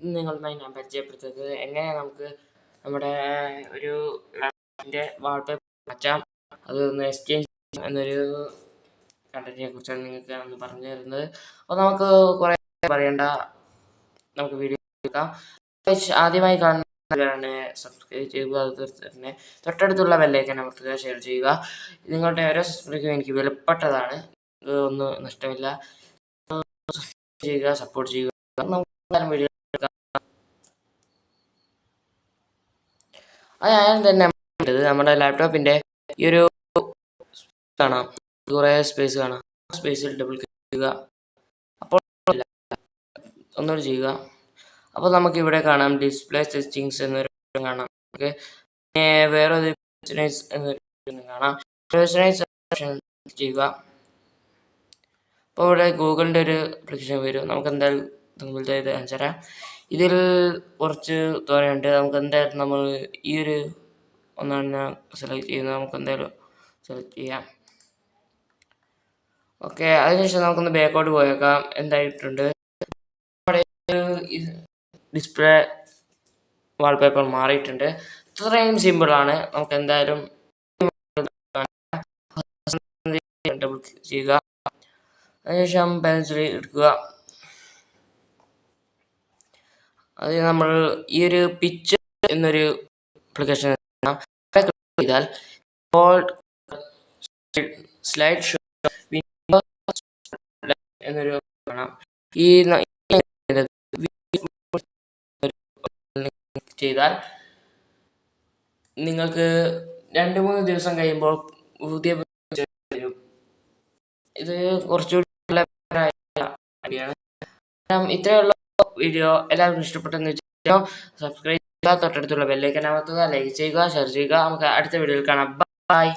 ഇന്ന് നിങ്ങളുമായി ഞാൻ പരിചയപ്പെടുത്തുന്നത് എങ്ങനെ നമുക്ക് നമ്മുടെ ഒരു ലാപ്ടോപ്പിൻ്റെ വാൾപേപ്പർ മാറ്റാം, അതൊന്ന് എക്സ്ചേഞ്ച് എന്നൊരു കണ്ടന്റിനെ കുറിച്ചാണ് നിങ്ങൾക്ക് ഒന്ന് പറഞ്ഞു തരുന്നത്. അപ്പോൾ നമുക്ക് കുറേ പറയണ്ട, നമുക്ക് വീഡിയോ എടുക്കാം. ആദ്യമായി കാണുന്നവരാണ് സബ്സ്ക്രൈബ് ചെയ്യുക, അതുപോലെ തന്നെ തൊട്ടടുത്തുള്ള ബെല്ലൈക്കൻ അമർത്തുക, ഷെയർ ചെയ്യുക. നിങ്ങളുടെ ഓരോ സബ്സ്ക്രൈബും എനിക്ക് വിലപ്പെട്ടതാണ്, ഒന്നും നഷ്ടമില്ല. ചെയ്യുക, സപ്പോർട്ട് ചെയ്യുക. നമുക്ക് വീഡിയോ ഞാൻ തന്നെ നമ്മുടെ ലാപ്ടോപ്പിൻ്റെ ഈ ഒരു കാണാം, കുറേ സ്പേസ് കാണാം. സ്പേസിൽ ഡബിൾ ക്ലിക്ക് ചെയ്യുക, അപ്പോൾ ഒന്നുകൂടി ചെയ്യുക. അപ്പോൾ നമുക്ക് ഇവിടെ കാണാം ഡിസ്പ്ലേ സെറ്റിംഗ്സ് എന്നൊരു കാണാം. ഓക്കെ, വേറൊരു പേഴ്സണൈസ് എന്നൊരു കാണാം. പേഴ്സണൈസ് ചെയ്യുക. അപ്പോൾ ഇവിടെ ഗൂഗിളിൻ്റെ ഒരു ആപ്ലിക്കേഷൻ വരും. നമുക്ക് എന്തായാലും ഇത് അഞ്ചര ഇതിൽ കുറച്ച് തോനെയുണ്ട്. നമുക്ക് എന്തായാലും നമ്മൾ ഈ ഒരു ഒന്നാണ് ഞാൻ സെലക്ട് ചെയ്യുന്നത്. നമുക്ക് എന്തായാലും സെലക്ട് ചെയ്യാം. ഓക്കെ, അതിനുശേഷം നമുക്കൊന്ന് ബാക്കോട്ട് പോയേക്കാം. എന്തായിട്ടുണ്ട്, ഡിസ്പ്ലേ വാൾപേപ്പർ മാറിയിട്ടുണ്ട്. ഇത്രയും സിമ്പിളാണ്. നമുക്ക് എന്തായാലും ഡബിൾ ക്ലിക്ക് ചെയ്യുക, അതിനുശേഷം പെൻസിൽ എടുക്കുക. അത് നമ്മൾ ഈ ഒരു പിക്ചർ എന്നൊരു ആപ്ലിക്കേഷൻ ചെയ്താൽ സ്ലൈഡ് ഷോ എന്നൊരു കാണാം. ഈ ചെയ്താൽ നിങ്ങൾക്ക് 2-3 ദിവസം കഴിയുമ്പോൾ പുതിയ വരും. ഇത് കുറച്ചുകൂടി നല്ല ഐഡിയയാണ്. ഇത്രയുള്ള വീഡിയോ എല്ലാവർക്കും ഇഷ്ടപ്പെട്ടെന്ന് വെച്ചാൽ സബ്സ്ക്രൈബ് ചെയ്യുക, തൊട്ടടുത്തുള്ള ബെല്ലൈക്കൻ അമർത്തുക, ലൈക്ക് ചെയ്യുക, ഷെയർ ചെയ്യുക. നമുക്ക് അടുത്ത വീഡിയോയിൽ കാണാം. ബൈ.